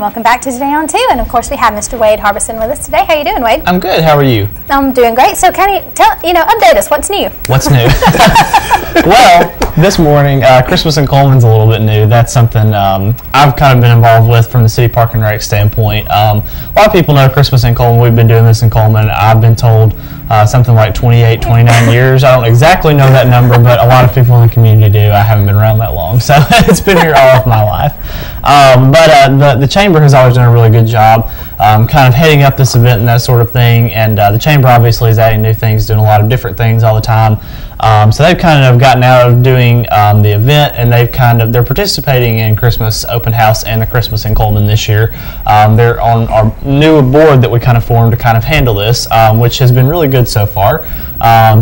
welcome back to Today on 2. And of course, we have Mr. Waid Harbison with us today. How are you doing, Waid? I'm good. How are you? I'm doing great. So, kind of update us. What's new? What's new? Well, this morning, Christmas in Cullman's a little bit new. That's something I've kind of been involved with from the City Park and Rec standpoint. A lot of people know Christmas in Cullman. We've been doing this in Cullman. I've been told something like 28, 29 years. I don't exactly know that number, but a lot of people in the community do. I haven't been around that long, so it's been here all of my life. But the Chamber has always done a really good job kind of heading up this event and that sort of thing, and the Chamber obviously is adding new things, doing a lot of different things all the time. So they've kind of gotten out of doing the event, and they're participating in Cullman Open House and the Christmas in Cullman this year. They're on our new board that we kind of formed to kind of handle this, which has been really good so far.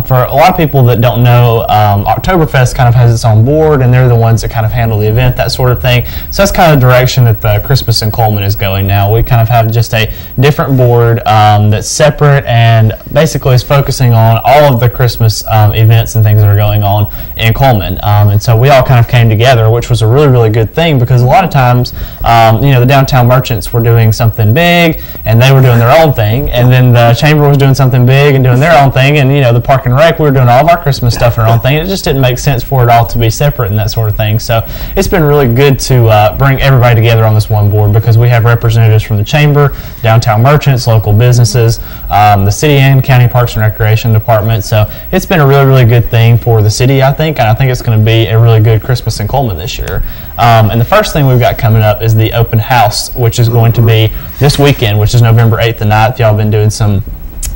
For a lot of people that don't know, Oktoberfest kind of has its own board, and they're the ones that kind of handle the event, that sort of thing. So that's kind of the direction that the Christmas in Cullman is going now. We kind of have just a different board that's separate and basically is focusing on all of the Christmas events and things that are going on in Cullman. And so we all kind of came together, which was a really, really good thing, because a lot of times, the downtown merchants were doing something big and they were doing their own thing, and then the Chamber was doing something big and doing their own thing, and the Park and Rec, we were doing all of our Christmas stuff and our own thing. It just didn't make sense for it all to be separate and that sort of thing. So it's been really good to bring everybody together on this one board, because we have representatives from the Chamber, downtown merchants, local businesses, the city and county Parks and Recreation department. So it's been a really, really good thing for the city, I think, and I think it's going to be a really good Christmas in Cullman this year. And the first thing we've got coming up is the open house, which is going to be this weekend, which is November 8th and 9th. Y'all have been doing some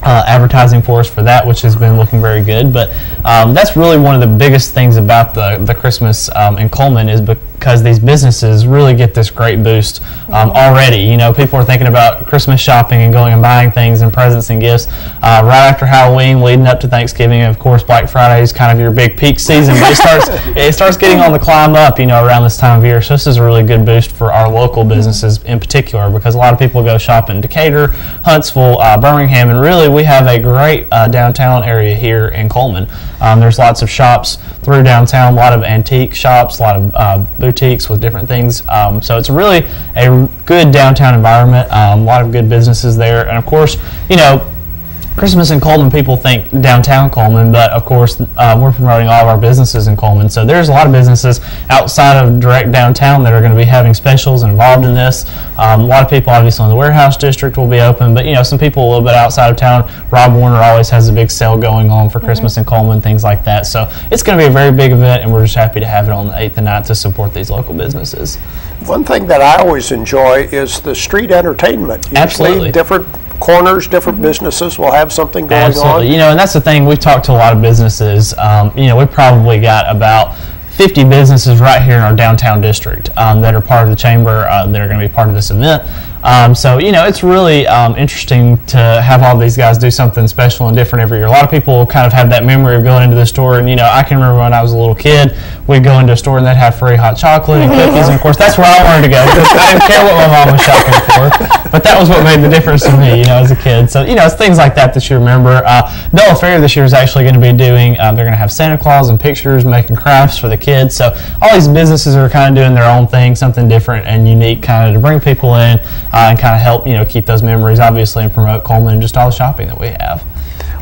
advertising for us for that, which has been looking very good. But that's really one of the biggest things about the Christmas in Cullman, is because these businesses really get this great boost already. People are thinking about Christmas shopping and going and buying things and presents and gifts right after Halloween, leading up to Thanksgiving. And of course, Black Friday is kind of your big peak season, but it starts getting on the climb up, around this time of year. So this is a really good boost for our local businesses in particular, because a lot of people go shop in Decatur, Huntsville, Birmingham, and really we have a great downtown area here in Cullman. There's lots of shops through downtown, a lot of antique shops, a lot of boutiques with different things. So it's really a good downtown environment, a lot of good businesses there. And of course, Christmas in Cullman, people think downtown Cullman, but of course we're promoting all of our businesses in Cullman. So there's a lot of businesses outside of direct downtown that are going to be having specials and involved in this. A lot of people obviously in the warehouse district will be open, but some people a little bit outside of town. Rob Warner always has a big sale going on for Christmas in Cullman, things like that. So it's going to be a very big event, and we're just happy to have it on the 8th and 9th to support these local businesses. One thing that I always enjoy is the street entertainment. Usually Absolutely. Different corners, different businesses will have something going Absolutely. on. And that's the thing. We've talked to a lot of businesses. We've probably got about 50 businesses right here in our downtown district that are part of the Chamber that are going to be part of this event. So it's really interesting to have all these guys do something special and different every year. A lot of people kind of have that memory of going into the store, and I can remember when I was a little kid, we'd go into a store and they'd have free hot chocolate and cookies, and of course that's where I wanted to go, because I didn't care what my mom was shopping for, but that was what made the difference to me, as a kid. So it's things like that you remember. Bella Fair this year is actually going to be doing, they're going to have Santa Claus and pictures, making crafts for the kids. So all these businesses are kind of doing their own thing, something different and unique, kind of to bring people in and kind of help keep those memories, obviously, and promote Cullman and just all the shopping that we have.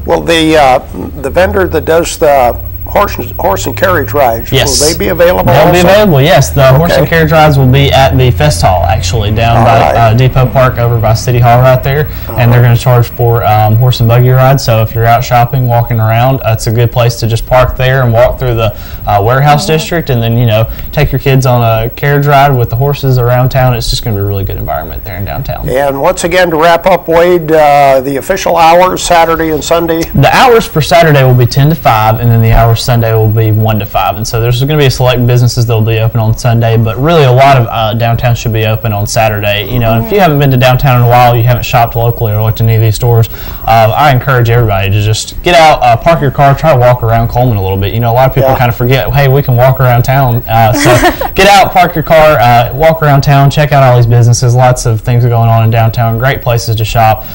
Well, the vendor that does the horse and carriage rides, yes. Will they be available? They'll be available, yes. The horse and carriage rides will be at the Fest Hall, actually, down by Depot Park over by City Hall right there. And they're going to charge for horse and buggy rides. So if you're out shopping, walking around, it's a good place to just park there and walk through the warehouse district, and then take your kids on a carriage ride with the horses around town. It's just going to be a really good environment there in downtown. And once again, to wrap up, Waid, the official hours Saturday and Sunday? The hours for Saturday will be 10 to 5, and then the hours Sunday will be 1 to 5. And so there's going to be a select businesses that will be open on Sunday, but really a lot of downtown should be open on Saturday. And if you haven't been to downtown in a while, you haven't shopped locally or looked in any of these stores, I encourage everybody to just get out, park your car, try to walk around Cullman a little bit. A lot of people kind of forget, hey, we can walk around town. So get out, park your car, walk around town, check out all these businesses. Lots of things are going on in downtown, great places to shop.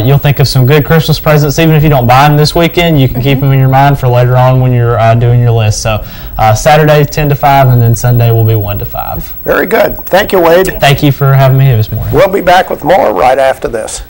You'll think of some good Christmas presents. Even if you don't buy them this weekend, you can keep them in your mind for later on when you're you're doing your list. So Saturday 10 to 5, and then Sunday will be 1 to 5. Very good. Thank you, Waid. Thank you for having me here this morning. We'll be back with more right after this.